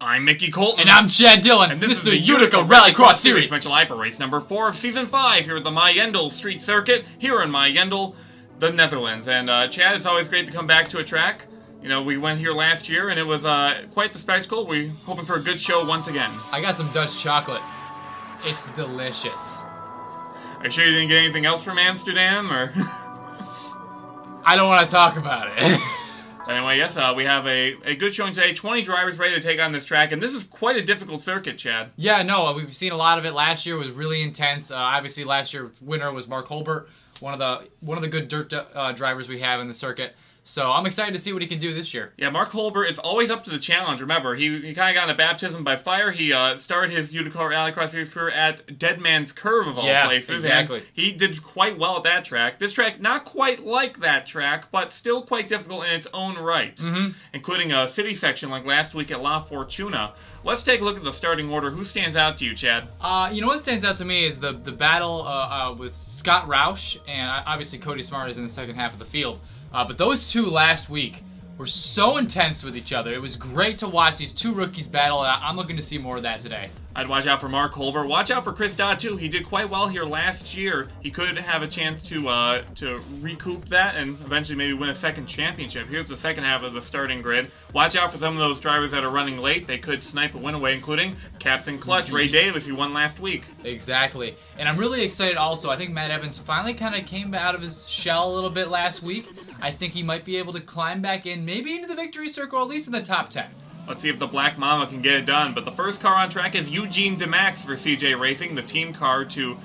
I'm Mickey Colton. And I'm Chad Dillon. And this is the Utica Rallycross Series. Mention live for race number 4 of Season 5 here at the Meijendel Street Circuit, here in Meijendel, the Netherlands. And Chad, it's always great to come back to a track. You know, we went here last year, and it was quite the spectacle. We're hoping for a good show once again. I got some Dutch chocolate. It's delicious. Are you sure you didn't get anything else from Amsterdam, or? I don't want to talk about it. Anyway, yes, we have a good showing today. 20 drivers ready to take on this track, and this is quite a difficult circuit, Chad. Yeah, no, we've seen a lot of it. Last year was really intense. Obviously, last year's winner was Mark Holbert, one of the good dirt drivers we have in the circuit. So I'm excited to see what he can do this year. Yeah, Mark Holbert is always up to the challenge. Remember, he kind of got in a baptism by fire. He started his Utica Rallycross Series career at Dead Man's Curve, of all places. Exactly. And he did quite well at that track. This track, not quite like that track, but still quite difficult in its own right, including a city section like last week at La Fortuna. Let's take a look at the starting order. Who stands out to you, Chad? You know what stands out to me is the battle with Scott Roush, and obviously Cody Smart is in the second half of the field. But those two last week were so intense with each other. It was great to watch these two rookies battle, and I'm looking to see more of that today. I'd watch out for Mark Holbert. Watch out for Dodd, too. He did quite well here last year. He could have a chance to recoup that and eventually maybe win a second championship. Here's the second half of the starting grid. Watch out for some of those drivers that are running late. They could snipe a win away, including Captain Clutch, Ray Davis, who won last week. Exactly. And I'm really excited also. I think Matt Evans finally kind of came out of his shell a little bit last week. I think he might be able to climb back in, maybe into the victory circle, at least in the top 10. Let's see if the Black Mama can get it done. But the first car on track is Eugene De Max for CJ Racing, the team car to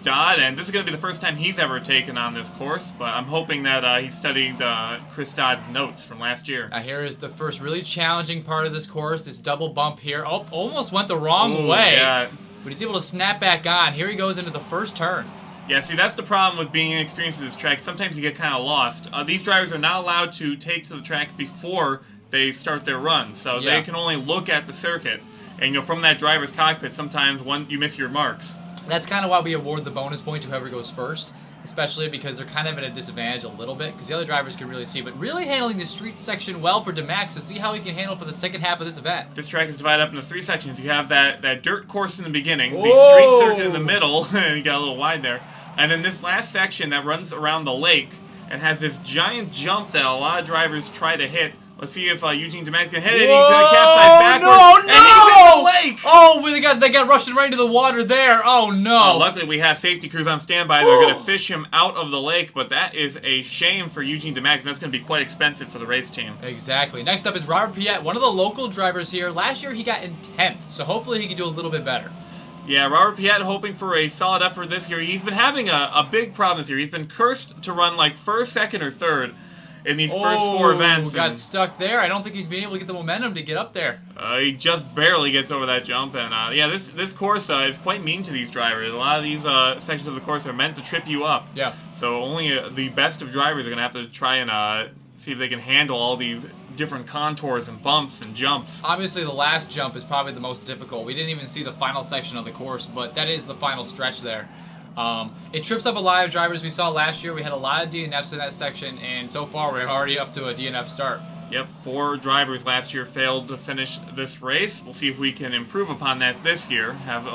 Dodd. And this is going to be the first time he's ever taken on this course. But I'm hoping that he studied Dodd's notes from last year. Here is the first really challenging part of this course, this double bump here. Oh, almost went the wrong way. Yeah. But he's able to snap back on. Here he goes into the first turn. Yeah, see, that's the problem with being inexperienced at this track. Sometimes you get kind of lost. These drivers are not allowed to take to the track before they start their run, so they can only look at the circuit. And from that driver's cockpit, sometimes you miss your marks. That's kind of why we award the bonus point to whoever goes first, especially because they're kind of at a disadvantage a little bit, because the other drivers can really see. But really handling the street section well for De Max, so see how he can handle for the second half of this event. This track is divided up into 3 sections. You have that dirt course in the beginning, the street circuit in the middle, and you got a little wide there. And then this last section that runs around the lake and has this giant jump that a lot of drivers try to hit. Let's see if Eugene De Max can hit it. He's going to capsize backwards. And he's in the lake! Oh, they got rushing right into the water there. Oh, no. Luckily, we have safety crews on standby. They're going to fish him out of the lake, but that is a shame for Eugene De Max. That's going to be quite expensive for the race team. Exactly. Next up is Robbert Pieete, one of the local drivers here. Last year, he got in 10th, so hopefully he can do a little bit better. Yeah, Robbert Pieete hoping for a solid effort this year. He's been having a big problem this year. He's been cursed to run like first, second, or third in these first 4 events. Got stuck there. I don't think he's been able to get the momentum to get up there. He just barely gets over that jump. And yeah, this course is quite mean to these drivers. A lot of these sections of the course are meant to trip you up. Yeah. So only the best of drivers are going to have to try and see if they can handle all these different contours and bumps and jumps. Obviously, the last jump is probably the most difficult. We didn't even see the final section of the course, but that is the final stretch there. It trips up a lot of drivers we saw last year. We had a lot of DNFs in that section, and so far we're already up to a DNF start. Yep, 4 drivers last year failed to finish this race. We'll see if we can improve upon that this year, have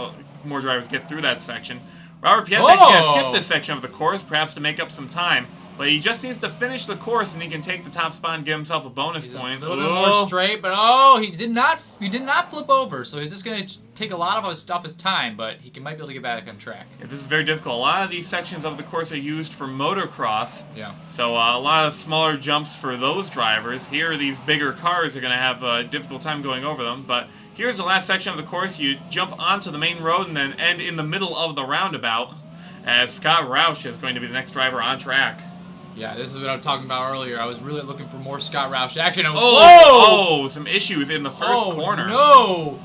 more drivers get through that section. Robbert Pieete actually has skipped this section of the course, perhaps to make up some time. But he just needs to finish the course, and he can take the top spot and give himself a bonus point. A little bit more straight, but he did not flip over, so he's just going to take a lot of his time, but he might be able to get back on track. Yeah, this is very difficult. A lot of these sections of the course are used for motocross. Yeah. So a lot of smaller jumps for those drivers. Here, these bigger cars are going to have a difficult time going over them. But here's the last section of the course. You jump onto the main road and then end in the middle of the roundabout, as Scott Roush is going to be the next driver on track. Yeah, this is what I was talking about earlier. I was really looking for more Scott Roush action. Some issues in the first corner. No!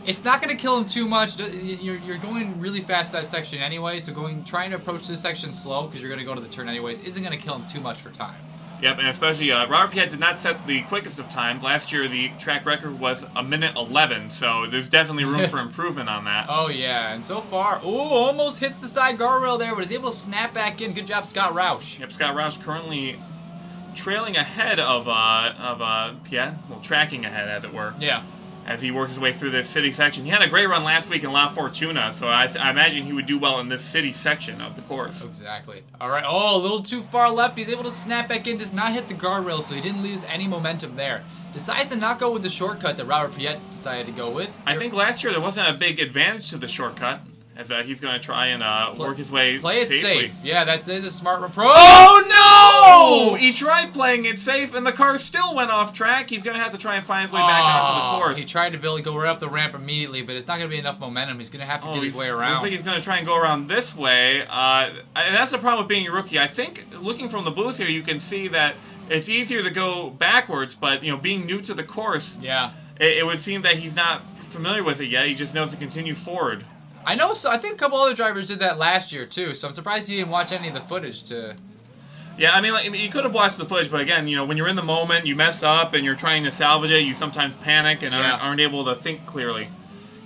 It's not going to kill him too much. You're going really fast that section anyway, so trying to approach this section slow, because you're going to go to the turn anyways, isn't going to kill him too much for time. Yep, and especially Robbert Pieete did not set the quickest of times. Last year, the track record was 1:11, so there's definitely room for improvement on that. Oh, yeah, and so far, almost hits the side guardrail there, but is able to snap back in. Good job, Scott Roush. Yep, Scott Roush currently trailing ahead of Pieete, well, tracking ahead, as it were. Yeah. as he works his way through this city section. He had a great run last week in La Fortuna, so I imagine he would do well in this city section of the course. Exactly. All right. Oh, a little too far left. He's able to snap back in, does not hit the guardrail, so he didn't lose any momentum there. Decides to not go with the shortcut that Robbert Pieete decided to go with. I think last year there wasn't a big advantage to the shortcut, as he's going to try and work his way Play it safely. safe. Yeah, that's a smart approach. Oh, no! He tried playing it safe, and the car still went off track. He's going to have to try and find his way back onto the course. He tried to go right up the ramp immediately, but it's not going to be enough momentum. He's going to have to get his way around. Looks like he's going to try and go around this way. And that's the problem with being a rookie. I think, looking from the booth here, you can see that it's easier to go backwards, but being new to the course, it would seem that he's not familiar with it yet. He just knows to continue forward. I know. So I think a couple other drivers did that last year too. So I'm surprised he didn't watch any of the footage to. Yeah, I mean, you could have watched the footage, but again, when you're in the moment, you mess up and you're trying to salvage it, you sometimes panic and aren't able to think clearly.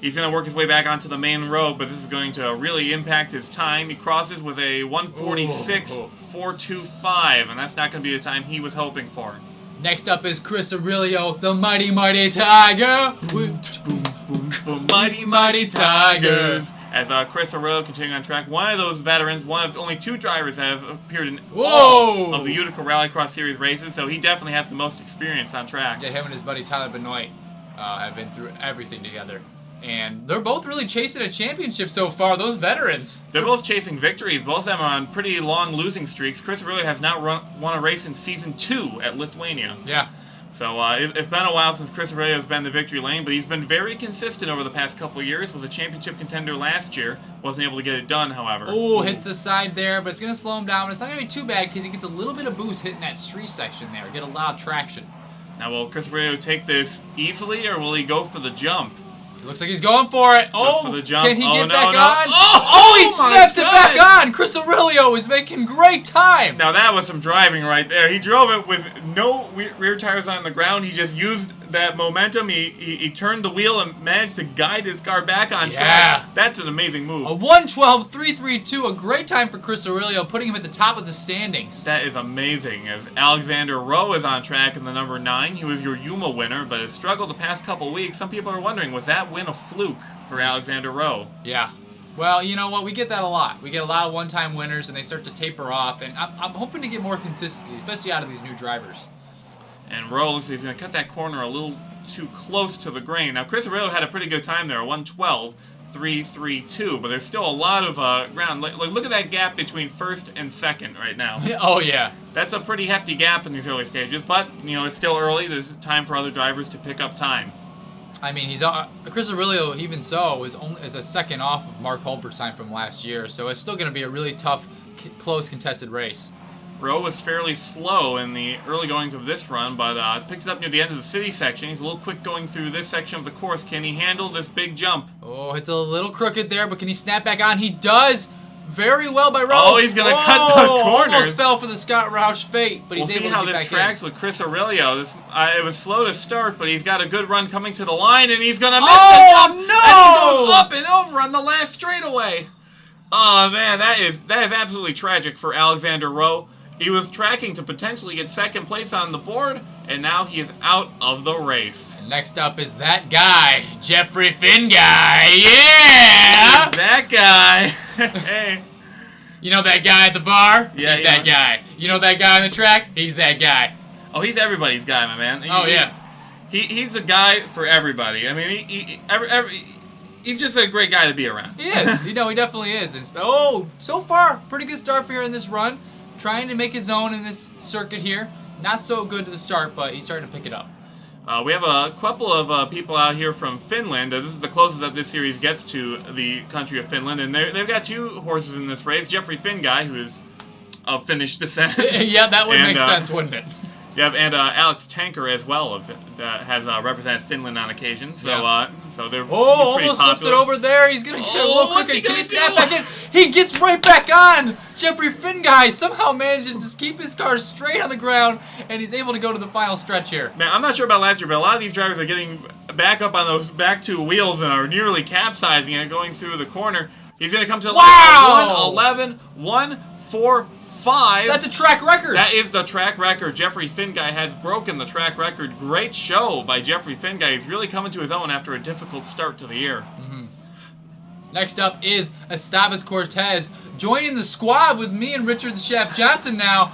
He's going to work his way back onto the main road, but this is going to really impact his time. He crosses with a 146.425, and that's not going to be the time he was hoping for. Next up is Chris Aurelio, the mighty, mighty Tiger. Mighty, mighty Tigers. As Chris Aurelio continuing on track, one of those veterans, one of only 2 drivers have appeared in all of the Utica Rallycross Series races, so he definitely has the most experience on track. Yeah, him and his buddy Tyler Benoit have been through everything together. And they're both really chasing a championship so far, those veterans. They're both chasing victories. Both of them are on pretty long losing streaks. Chris Aurelio has not won a race in Season 2 at Lithuania. Yeah. So it's been a while since Chris Aurelio has been in the victory lane, but he's been very consistent over the past couple of years. Was a championship contender last year. Wasn't able to get it done, however. Oh, hits the side there, but it's going to slow him down. It's not going to be too bad because he gets a little bit of boost hitting that street section there. Get a lot of traction. Now, will Chris Aurelio take this easily, or will he go for the jump? It looks like he's going for it. Goes for the jump. Can he get back on? Oh, he snaps it back on. Chris Aurelio is making great time. Now that was some driving right there. He drove it with no rear tires on the ground. He just used that momentum. He turned the wheel and managed to guide his car back on track. That's an amazing move. A 1:12.332, a great time for Chris Aurelio, putting him at the top of the standings. That is amazing. As Alexander Rowe is on track in the number 9. He was your Yuma winner, but has struggled the past couple weeks. Some people are wondering, was that win a fluke for Alexander Rowe? Yeah. Well, you know what? We get that a lot. We get a lot of one-time winners, and they start to taper off. And I'm hoping to get more consistency, especially out of these new drivers. And Rowe looks like he's going to cut that corner a little too close to the grain. Now, Chris Aurelio had a pretty good time there, 1:12.332, but there's still a lot of ground. Look at that gap between first and second right now. Oh, yeah. That's a pretty hefty gap in these early stages, but, it's still early. There's time for other drivers to pick up time. I mean, Chris Aurelio, even so, is a second off of Mark Holbert's time from last year, so it's still going to be a really tough, close, contested race. Rowe was fairly slow in the early goings of this run, but picks it up near the end of the city section. He's a little quick going through this section of the course. Can he handle this big jump? Oh, it's a little crooked there, but can he snap back on? He does! Very well by Rowe. Oh, he's going to cut the corners. Almost fell for the Scott Roush fate, but he's able to get back in. We'll see how this tracks with Chris Aurelio. It was slow to start, but he's got a good run coming to the line, and he's going to miss the jump. No! And he goes up and over on the last straightaway. Oh, man, that is absolutely tragic for Alexander Rowe. He was tracking to potentially get second place on the board, and now he is out of the race. And next up is that guy, Jeffrey Finn guy. Yeah! That guy. Hey. You know that guy at the bar? Yeah, He's that guy. You know that guy on the track? He's that guy. Oh, he's everybody's guy, my man. Yeah. He's a guy for everybody. I mean, he's just a great guy to be around. He is. He definitely is. And, so far, pretty good start for here in this run. Trying to make his own in this circuit here. Not so good to the start, but he's starting to pick it up. We have a couple of people out here from Finland. This is the closest that this series gets to the country of Finland, and they've got 2 horses in this race. Jeffrey Finn guy, who is of Finnish descent. Yeah, that would make sense, wouldn't it? Yep, and Alex Tanker as well has represented Finland on occasion. So, so they're almost popular. Flips it over there. He's gonna get a little quicker. Can he snap back in? He gets right back on. Jeffrey Finn guy somehow manages to keep his car straight on the ground, and he's able to go to the final stretch here. Man, I'm not sure about last year, but a lot of these drivers are getting back up on those back 2 wheels and are nearly capsizing and going through the corner. He's gonna come to the 1:11.145. 5. That's a track record. That is the track record. Jeffrey Finguy has broken the track record. Great show by Jeffrey Finguy. He's really coming to his own after a difficult start to the year. Next up is Cortez Cortes, joining the squad with me and Richard the Chef Johnson now.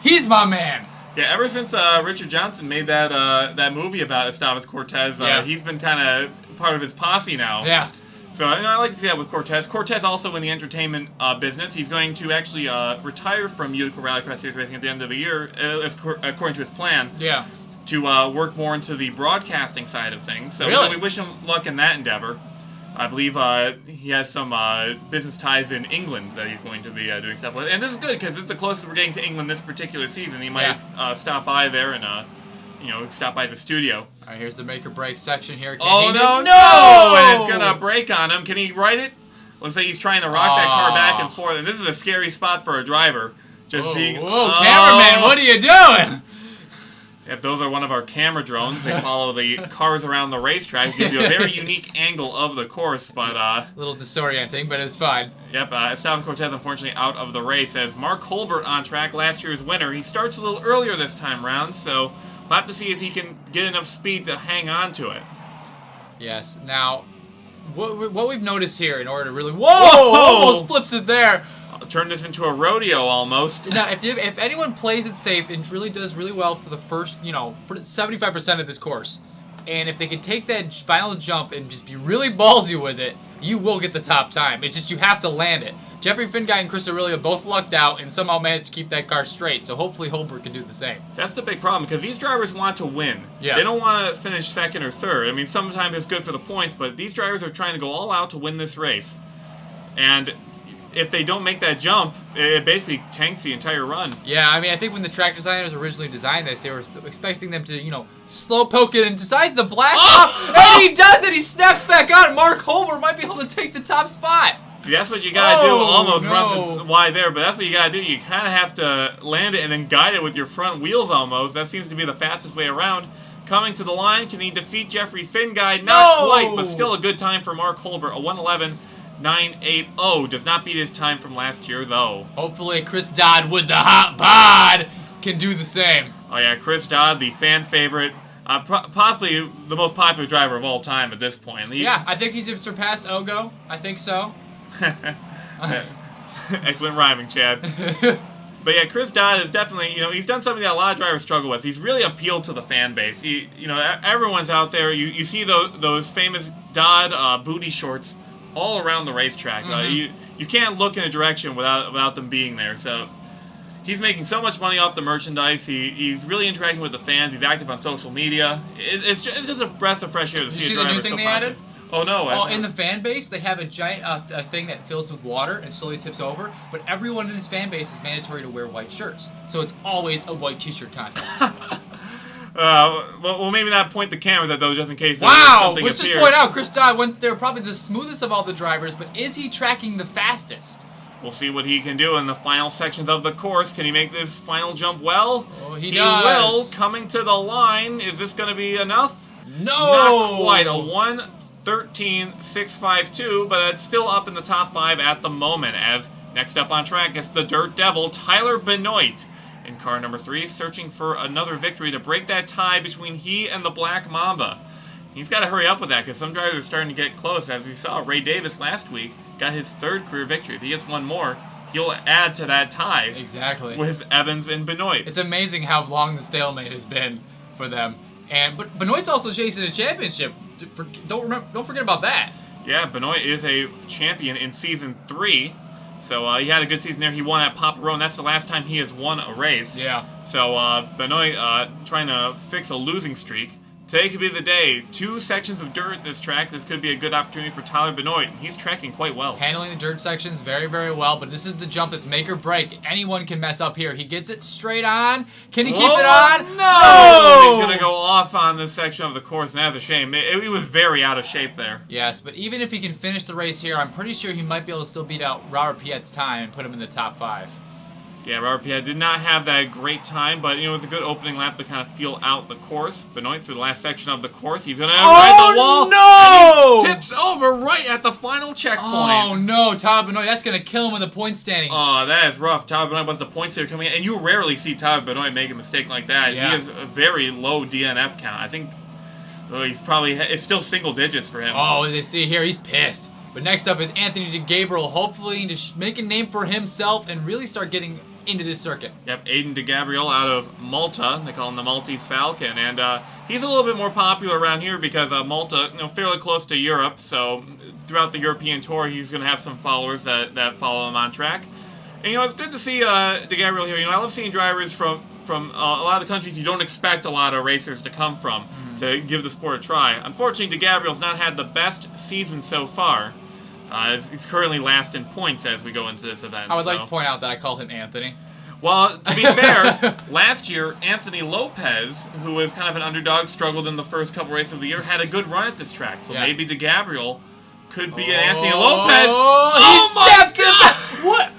He's my man. Yeah, ever since Richard Johnson made that movie about Cortez Cortes, he's been kind of part of his posse now. Yeah. So I like to see that with Cortez. Cortez also in the entertainment business. He's going to actually retire from Utica Rallycross Series racing at the end of the year, according to his plan. Yeah. To work more into the broadcasting side of things. So really? we wish him luck in that endeavor. I believe he has some business ties in England that he's going to be doing stuff with. And this is good because it's the closest we're getting to England this particular season. He might stop by there and stop by the studio. All right, here's the make or break section here. No! And it's going to break on him. Can he right it? Looks like he's trying to rock that car back and forth. And this is a scary spot for a driver. Whoa, cameraman, what are you doing? If those are one of our camera drones, they follow the cars around the racetrack. Give you a very unique angle of the course, but a little disorienting, but it's fine. Yep, Esteban Cortes unfortunately out of the race as Mark Holbert on track, last year's winner. He starts a little earlier this time round, so we'll have to see if he can get enough speed to hang on to it. Yes. Now, what we've noticed here in order to really almost flips it there. Turn this into a rodeo almost. Now, if anyone plays it safe and really does really well for the first, 75% of this course, and if they can take that final jump and just be really ballsy with it, you will get the top time. It's just you have to land it. Jeffrey Finguy and Chris Aurelio both lucked out and somehow managed to keep that car straight, so hopefully Holbert can do the same. That's the big problem, because these drivers want to win. Yeah. They don't want to finish second or third. I mean, sometimes it's good for the points, but these drivers are trying to go all out to win this race. And if they don't make that jump, it basically tanks the entire run. Yeah, I mean, I think when the track designers originally designed this, they were expecting them to, slow poke it and decides to black off. And he does it! He snaps back on. Mark Holbert might be able to take the top spot. See, that's what you gotta do. Almost runs wide there, but that's what you gotta do. You kind of have to land it and then guide it with your front wheels almost. That seems to be the fastest way around. Coming to the line, can he defeat Jeffrey Finguy? Not quite, but still a good time for Mark Holbert. A 1:11.980 does not beat his time from last year, though. Hopefully Chris Dodd with the hot bod can do the same. Oh yeah, Chris Dodd, the fan favorite. Possibly the most popular driver of all time at this point. Yeah, I think he's surpassed Ogo. I think so. Excellent rhyming, Chad. But yeah, Chris Dodd is definitely, he's done something that a lot of drivers struggle with. He's really appealed to the fan base. Everyone's out there. You see those famous Dodd booty shorts all around the racetrack. Mm-hmm. You can't look in a direction without them being there. So he's making so much money off the merchandise. He's really interacting with the fans. He's active on social media. It's just a breath of fresh air to see a driver the new thing so they popular. added? Oh, no. In the fan base, they have a giant a thing that fills with water and slowly tips over, but everyone in his fan base is mandatory to wear white shirts. So it's always a white t-shirt contest. Well, maybe not point the cameras at those just in case something Let's appears. just point out, Chris Dodd went there probably the smoothest of all the drivers, but is he tracking the fastest? We'll see what he can do in the final sections of the course. Can he make this final jump well? Oh, he does. He will. Coming to the line. Is this going to be enough? No! Not quite. A 1:13.652, but it's still up in the top 5 at the moment. As next up on track is the Dirt Devil, Tyler Benoit, in car number 3, searching for another victory to break that tie between he and the Black Mamba. He's got to hurry up with that because some drivers are starting to get close. As we saw, Ray Davis last week got his 3rd career victory. If he gets one more, he'll add to that tie. Exactly. With Evans and Benoit. It's amazing how long the stalemate has been for them. But Benoit's also chasing a championship. Don't forget about that. Yeah, Benoit is a champion in Season 3. So he had a good season there. He won at Paparone. That's the last time he has won a race. Yeah. So Benoit trying to fix a losing streak. Today could be the day. 2 sections of dirt at this track. This could be a good opportunity for Tyler Benoit. He's tracking quite well. Handling the dirt sections very, very well, but this is the jump that's make or break. Anyone can mess up here. He gets it straight on. Can he keep it on? No! He's going to go off on this section of the course, and that's a shame. He was very out of shape there. Yes, but even if he can finish the race here, I'm pretty sure he might be able to still beat out Robbert Piete's time and put him in the top 5. Yeah, Robbert Pieete did not have that great time, but it was a good opening lap to kind of feel out the course. Benoit through the last section of the course. He's going to ride the wall. No! And he tips over right at the final checkpoint. Oh no, Todd Benoit, that's going to kill him in the point standings. Oh, that is rough. Todd Benoit was the points there coming in, and you rarely see Todd Benoit make a mistake like that. Yeah. He has a very low DNF count. I think it's still single digits for him. Oh, as they see here, he's pissed. But next up is Anthony De Gabriel, hopefully to make a name for himself and really start getting into this circuit. Yep, Aiden De Gabriel out of Malta. They call him the Maltese Falcon, and he's a little bit more popular around here because Malta, fairly close to Europe. So throughout the European tour, he's going to have some followers that follow him on track. And it's good to see De Gabriel here. I love seeing drivers from a lot of the countries you don't expect a lot of racers to come from to give the sport a try. Unfortunately, De Gabriel's not had the best season so far. He's currently last in points as we go into this event. I would like to point out that I called him Anthony. Well, to be fair, last year, Anthony Lopez, who was kind of an underdog, struggled in the first couple races of the year, had a good run at this track. So maybe De Gabriel could be an Anthony Lopez. He steps in. What?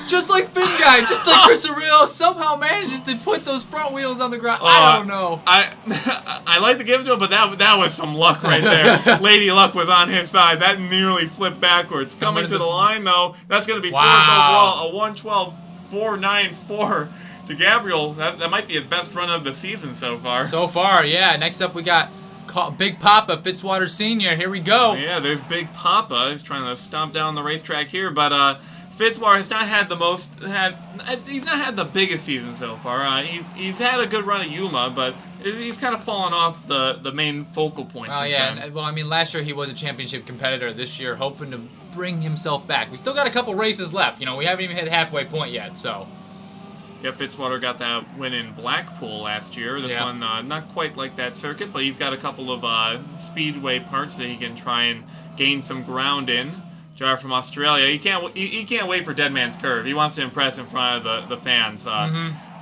Just like Finn Guy, just like Chris Aurelio, somehow manages to put those front wheels on the ground. I don't know. I like to give it to him, but that was some luck right there. Lady Luck was on his side. That nearly flipped backwards. Coming to the line, though, that's going to be fourth overall, a 1:12.494 to Gabriel. That might be his best run of the season so far. So far, yeah. Next up, we got Big Papa, Fitzwater Senior. Here we go. Yeah, there's Big Papa. He's trying to stomp down the racetrack here, but Fitzwater has not had he's not had the biggest season so far. He's had a good run at Yuma, but he's kind of fallen off the main focal points. Oh yeah, well I mean last year he was a championship competitor. This year hoping to bring himself back. We still got a couple races left. We haven't even hit halfway point yet. So. Yeah, Fitzwater got that win in Blackpool last year. This one not quite like that circuit, but he's got a couple of speedway parts that he can try and gain some ground in. Driver from Australia. He can't wait for Dead Man's Curve. He wants to impress in front of the fans.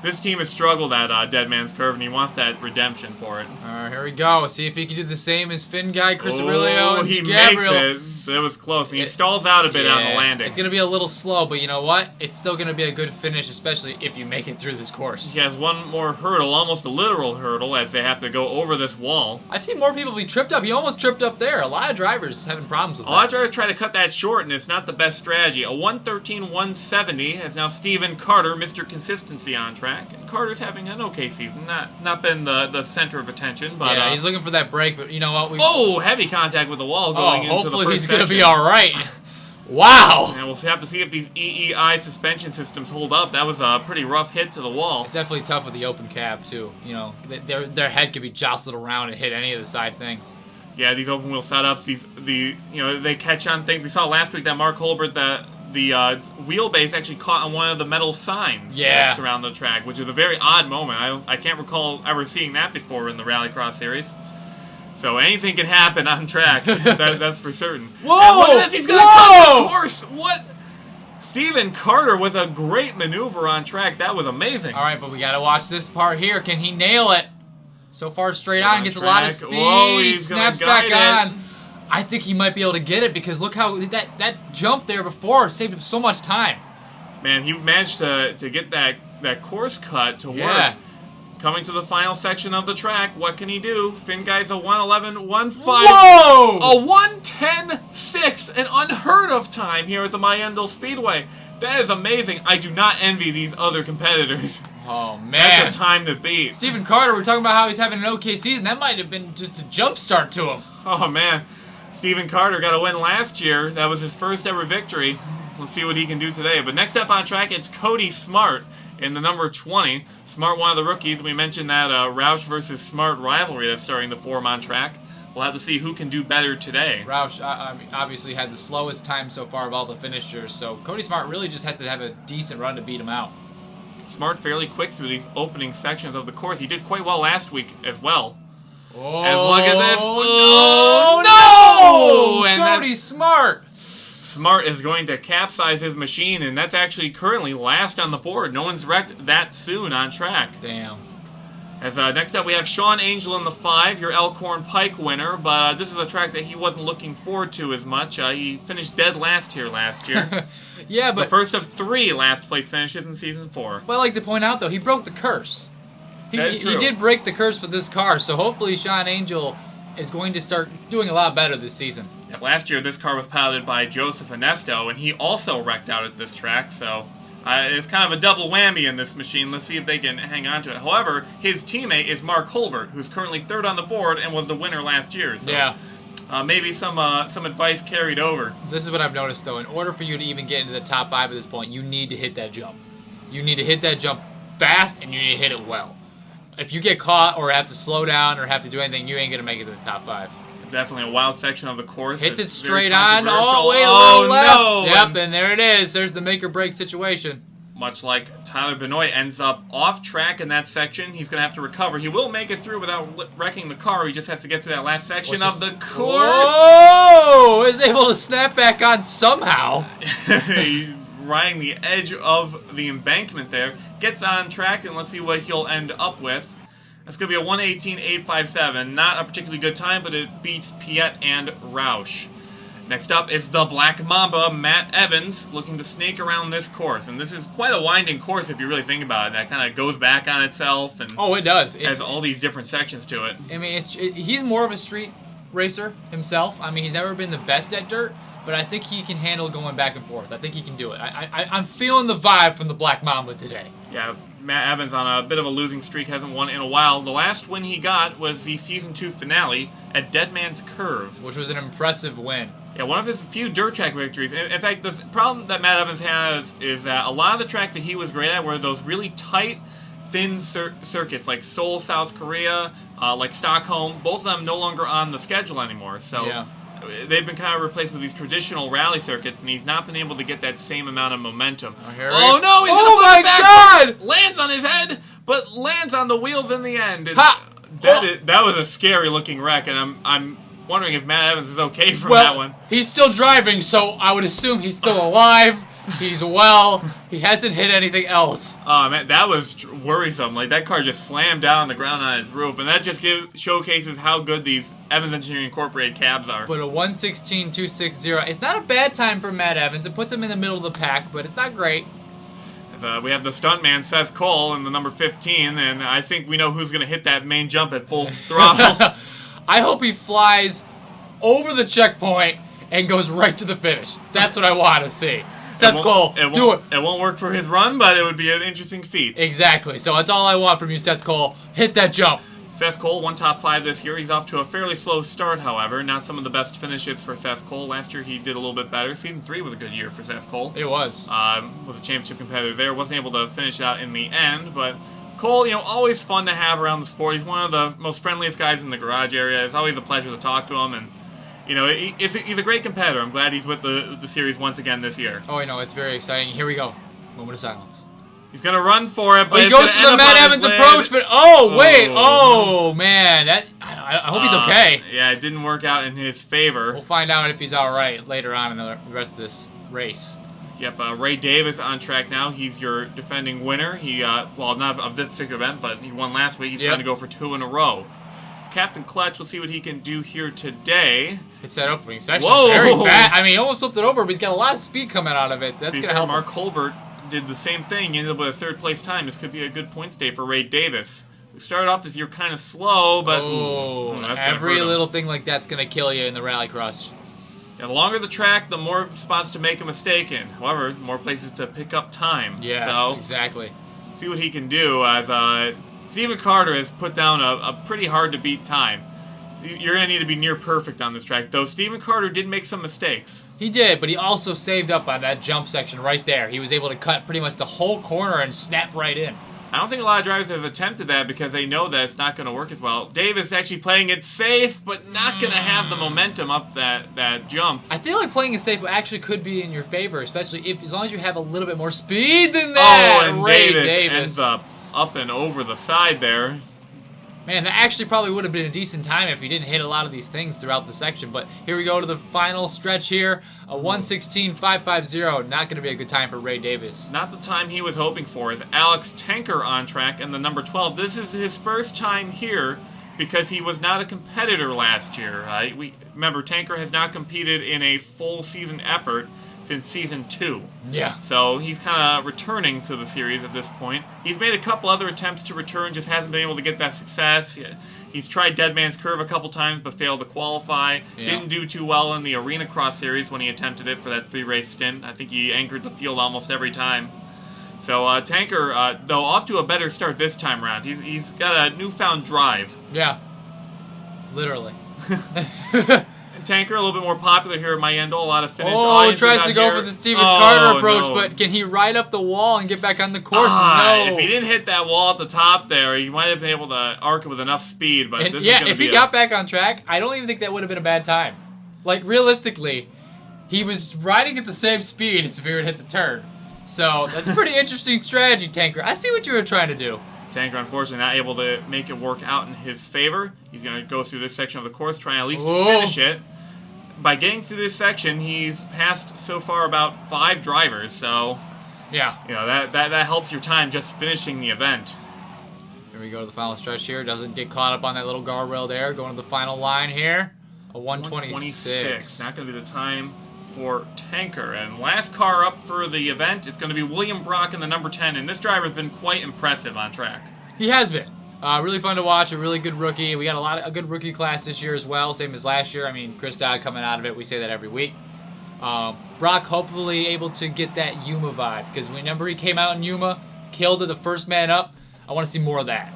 This team has struggled at Dead Man's Curve, and he wants that redemption for it. All right, here we go. See if he can do the same as Finn Guy, Chris Aurelio, and he Gabriel. Makes it. It was close. And he stalls out a bit on the landing. It's going to be a little slow, but you know what? It's still going to be a good finish, especially if you make it through this course. He has one more hurdle, almost a literal hurdle, as they have to go over this wall. I've seen more people be tripped up. He almost tripped up there. A lot of drivers having problems with that. A lot of drivers try to cut that short, and it's not the best strategy. A 1:13.170 is now Stephen Carter, Mr. Consistency on track. And Carter's having an okay season. Not been the center of attention, but yeah, he's looking for that break. But you know what? Heavy contact with the wall going into the first section. Hopefully he's going to be all right. Wow. And we'll have to see if these EEI suspension systems hold up. That was a pretty rough hit to the wall. It's definitely tough with the open cab too. Their head could be jostled around and hit any of the side things. Yeah, these open wheel setups, they catch on things. We saw last week that Mark Holbert the wheelbase actually caught on one of the metal signs that surround the track, which is a very odd moment. I can't recall ever seeing that before in the Rallycross series. So anything can happen on track, that's for certain. Whoa! And look at this, he's going to cut the course! What? Stephen Carter with a great maneuver on track. That was amazing. All right, but we got to watch this part here. Can he nail it? So far straight on, gets a lot of speed. Whoa, he snaps back on. I think he might be able to get it because look how that jump there before saved him so much time. Man, he managed to get that course cut to work. Coming to the final section of the track, what can he do? Finn Guy's a 1:11.15. Whoa! A 1:10.6, an unheard of time here at the Meijendel Speedway. That is amazing. I do not envy these other competitors. Oh, man. That's a time to beat. Stephen Carter, we're talking about how he's having an okay season. That might have been just a jump start to him. Oh, man. Stephen Carter got a win last year. That was his first ever victory. Let's see what he can do today. But next up on track, it's Cody Smart in the number 20. Smart, one of the rookies. We mentioned that Roush versus Smart rivalry that's starting to form on track. We'll have to see who can do better today. Roush obviously had the slowest time so far of all the finishers, so Cody Smart really just has to have a decent run to beat him out. Smart fairly quick through these opening sections of the course. He did quite well last week as well. Oh, and look at this. Oh, no! And Cody Smart! Smart is going to capsize his machine, and that's actually currently last on the board. No one's wrecked that soon on track. Damn. As next up, we have Sean Angel in the 5, your Elkhorn Pike winner, but this is a track that he wasn't looking forward to as much. He finished dead last here last year. Yeah, but... The first of 3 last-place finishes in Season 4. But I'd like to point out, though, he broke the curse. He did break the curse for this car, so hopefully Sean Angel is going to start doing a lot better this season. Yeah, last year, this car was piloted by Joseph Ernesto, and he also wrecked out at this track, so... it's kind of a double whammy in this machine. Let's see if they can hang on to it. However, his teammate is Mark Holbert, who's currently 3rd on the board and was the winner last year. So, yeah. Maybe some advice carried over. This is what I've noticed, though. In order for you to even get into the top 5 at this point, you need to hit that jump. You need to hit that jump fast, and you need to hit it well. If you get caught or have to slow down or have to do anything, you ain't going to make it to the top 5. Definitely a wild section of the course. Hits it's it straight on. Oh, wait, a little left. Yep, and there it is. There's the make or break situation. Much like Tyler Benoit ends up off track in that section, he's going to have to recover. He will make it through without wrecking the car. He just has to get through that last section of the course. Oh! Is able to snap back on somehow. He's riding the edge of the embankment there. Gets on track, and let's see what he'll end up with. That's going to be a 1:18.857. Not a particularly good time, but it beats Pieete and Roush. Next up is the Black Mamba, Matt Evans, looking to snake around this course. And this is quite a winding course if you really think about it. That kind of goes back on itself. And oh, it does. It has all these different sections to it. I mean, he's more of a street racer himself. I mean, he's never been the best at dirt, but I think he can handle going back and forth. I think he can do it. I'm feeling the vibe from the Black Mamba today. Yeah, Matt Evans on a bit of a losing streak, hasn't won in a while. The last win he got was the Season 2 finale at Dead Man's Curve, which was an impressive win. Yeah, one of his few dirt track victories. In fact, the problem that Matt Evans has is that a lot of the tracks that he was great at were those really tight, thin circuits, like Seoul, South Korea, like Stockholm. Both of them no longer on the schedule anymore. So yeah. They've been kind of replaced with these traditional rally circuits, and he's not been able to get that same amount of momentum. Oh no! He's oh my God! Lands on his head, but lands on the wheels in the end. That was a scary looking wreck, and I'm wondering if Matt Evans is okay from that one. He's still driving, so I would assume he's still alive. He's well. He hasn't hit anything else. Oh, man, that was worrisome. Like, that car just slammed down on the ground on its roof, and that just showcases how good these Evans Engineering Incorporated cabs are. But a 1:16.260, it's not a bad time for Matt Evans. It puts him in the middle of the pack, but it's not great. We have the stuntman, Seth Cole, in the number 15, and I think we know who's going to hit that main jump at full throttle. I hope he flies over the checkpoint and goes right to the finish. That's what I want to see. Seth Cole, do it. It won't work for his run, but it would be an interesting feat. Exactly. So that's all I want from you, Seth Cole. Hit that jump. Seth Cole won top 5 this year. He's off to a fairly slow start, however. Not some of the best finishes for Seth Cole. Last year he did a little bit better. Season 3 was a good year for Seth Cole. It was. Was a championship competitor there. Wasn't able to finish out in the end, but Cole, always fun to have around the sport. He's one of the most friendliest guys in the garage area. It's always a pleasure to talk to him, and he's a great competitor. I'm glad he's with the series once again this year. Oh, it's very exciting. Here we go. Moment of silence. He's going to run for it, but he goes to the Matt Evans approach, but wait. Oh, man. I hope he's okay. Yeah, it didn't work out in his favor. We'll find out if he's all right later on in the rest of this race. Yep, Ray Davis on track now. He's your defending winner. He, not of this particular event, but he won last week. He's trying to go for 2 in a row. Captain Clutch, we'll see what he can do here today. It's that opening section. Whoa! Very fast. I mean, he almost flipped it over, but he's got a lot of speed coming out of it. That's going to help. Mark Holbert did the same thing. He ended up with a 3rd place time. This could be a good points day for Ray Davis. We started off this year kind of slow, but every little thing like that's going to kill you in the rallycross. Yeah, the longer the track, the more spots to make a mistake in. However, more places to pick up time. Yes, exactly. See what he can do as Stephen Carter has put down a pretty hard-to-beat time. You're going to need to be near perfect on this track, though Stephen Carter did make some mistakes. He did, but he also saved up on that jump section right there. He was able to cut pretty much the whole corner and snap right in. I don't think a lot of drivers have attempted that because they know that it's not going to work as well. Davis actually playing it safe, but not going to have the momentum up that jump. I feel like playing it safe actually could be in your favor, especially as long as you have a little bit more speed than that. Oh, and Davis ends up and over the side there. Man, that actually probably would have been a decent time if he didn't hit a lot of these things throughout the section. But here we go to the final stretch here. A 1:16.550. Not going to be a good time for Ray Davis. Not the time he was hoping for. Is Alex Tanker on track and the number 12. This is his first time here because he was not a competitor last year. We remember, Tanker has not competed in a full season effort since season 2. Yeah. So he's kind of returning to the series at this point. He's made a couple other attempts to return, just hasn't been able to get that success. He's tried Dead Man's Curve a couple times, but failed to qualify. Yeah. Didn't do too well in the Arena Cross Series when he attempted it for that 3-race stint. I think he anchored the field almost every time. So Tanker, though, off to a better start this time around. He's got a newfound drive. Yeah. Literally. Tanker, a little bit more popular here at Meijendel, a lot of finish. Oh, tries to go for the Steven Carter approach, but can he ride up the wall and get back on the course? No. If he didn't hit that wall at the top there, he might have been able to arc it with enough speed. But if he got back on track, I don't even think that would have been a bad time. Like, realistically, he was riding at the same speed as if he would hit the turn. So, that's a pretty interesting strategy, Tanker. I see what you were trying to do. Tanker, unfortunately, not able to make it work out in his favor. He's going to go through this section of the course, trying at least to finish it. By getting through this section, he's passed so far about 5 drivers. So, yeah, that helps your time just finishing the event. Here we go to the final stretch here. Doesn't get caught up on that little guardrail there. Going to the final line here. A 1:26. Not going to be the time for Tanker. And last car up for the event, it's going to be William Brock in the number 10. And this driver's been quite impressive on track. He has been. Really fun to watch, a really good rookie. We got a good rookie class this year as well, same as last year. I mean, Chris Dodd coming out of it, we say that every week. Brock hopefully able to get that Yuma vibe, because whenever he came out in Yuma, killed it the first man up. I want to see more of that.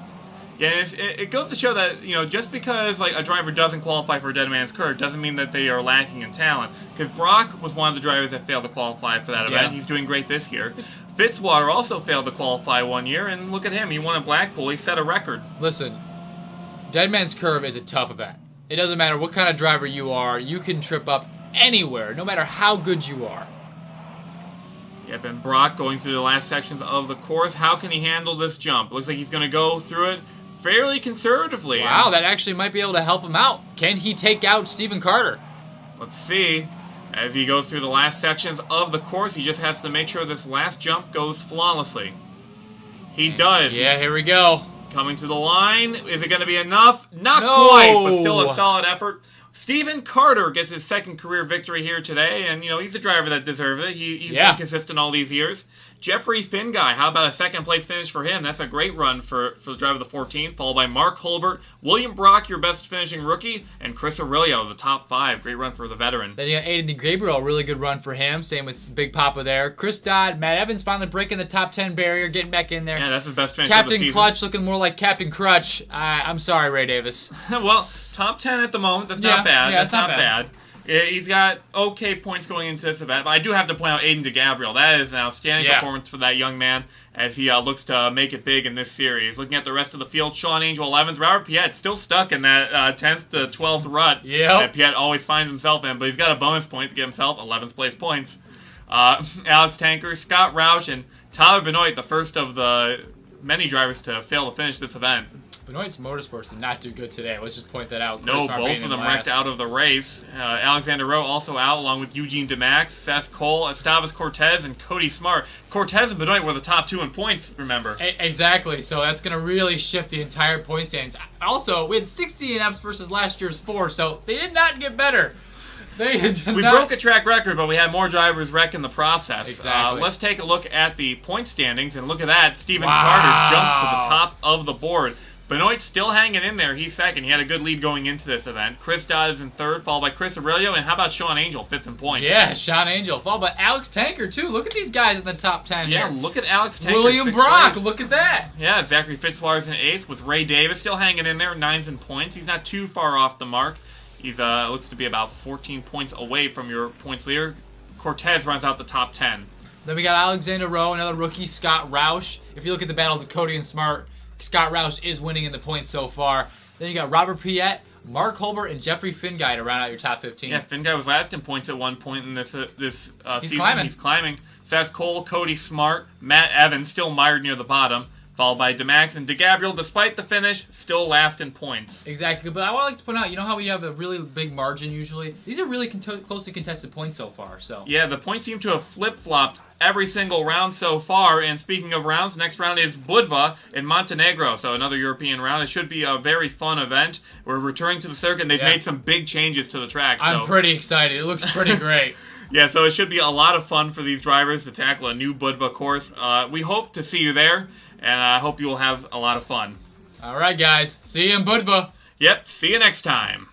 Yeah, it goes to show that, just because like a driver doesn't qualify for a Dead Man's Curve doesn't mean that they are lacking in talent. Because Brock was one of the drivers that failed to qualify for that event. He's doing great this year. Fitzwater also failed to qualify one year, and look at him. He won at Blackpool. He set a record. Listen, Dead Man's Curve is a tough event. It doesn't matter what kind of driver you are. You can trip up anywhere, no matter how good you are. Yep, and Brock going through the last sections of the course. How can he handle this jump? Looks like he's going to go through it fairly conservatively. Wow, that actually might be able to help him out. Can he take out Steven Carter? Let's see. As he goes through the last sections of the course, he just has to make sure this last jump goes flawlessly. He does. Yeah, here we go. Coming to the line. Is it going to be enough? Not quite, but still a solid effort. Steven Carter gets his second career victory here today, and, he's a driver that deserves it. He's been consistent all these years. Jeffrey Finguy, how about a second-place finish for him? That's a great run for the driver of the 14, followed by Mark Holbert, William Brock, your best finishing rookie, and Chris Aurelio, the top 5. Great run for the veteran. Then you got Aiden Gabriel, really good run for him. Same with Big Papa there. Chris Dodd, Matt Evans finally breaking the top 10 barrier, getting back in there. Yeah, that's his best finish of the season. Captain Clutch looking more like Captain Crutch. I'm sorry, Ray Davis. Well, top 10 at the moment. That's not bad. Yeah, that's not bad. He's got okay points going into this event, but I do have to point out Aiden Gabriel. That is an outstanding performance for that young man as he looks to make it big in this series. Looking at the rest of the field, Sean Angel 11th, Robbert Pieete still stuck in that 10th to 12th rut that Pieete always finds himself in, but he's got a bonus point to give himself 11th place points. Alex Tanker, Scott Roush, and Tyler Benoit, the first of the many drivers to fail to finish this event. Benoit's Motorsports did not do good today. Let's just point that out. No, both of them wrecked out of the race. Alexander Rowe also out, along with Eugene De Max, Seth Cole, Esteves Cortez, and Cody Smart. Cortez and Benoit were the top 2 in points, remember. Exactly, so that's going to really shift the entire point standings. Also, we had 16 ups versus last year's 4, so they did not get better. We broke a track record, but we had more drivers wreck in the process. Exactly. Let's take a look at the point standings, and look at that. Steven Carter jumps to the top of the board. Benoit's still hanging in there. He's second. He had a good lead going into this event. Chris Dodd is in third, followed by Chris Aurelio. And how about Sean Angel, 5th in points? Yeah, Sean Angel, followed by Alex Tanker, too. Look at these guys in the top 10 Yeah, here. Look at Alex Tanker. William Brock, look at that. Yeah, Zachary Fitzwater's in 8th, with Ray Davis still hanging in there, 9th in points. He's not too far off the mark. He's looks to be about 14 points away from your points leader. Cortez runs out the top 10. Then we got Alexander Rowe, another rookie, Scott Roush. If you look at the battle of Cody and Smart, Scott Roush is winning in the points so far. Then you got Robbert Pieete, Mark Holbert, and Jeffrey Finguy to round out your top 15. Yeah, Finguy was last in points at one point in this season. Climbing. He's climbing. Seth Cole, Cody Smart, Matt Evans, still mired near the bottom. followed by De Max and Gabriel. Despite the finish, still last in points. Exactly, but I would like to point out, you know how we have a really big margin usually? These are really closely contested points so far, so. Yeah, the points seem to have flip-flopped every single round so far, and speaking of rounds, next round is Budva in Montenegro, so another European round. It should be a very fun event. We're returning to the circuit, and they've made some big changes to the track. I'm pretty excited. It looks pretty great. Yeah, so it should be a lot of fun for these drivers to tackle a new Budva course. We hope to see you there, and I hope you will have a lot of fun. All right, guys. See you in Budva. Yep, see you next time.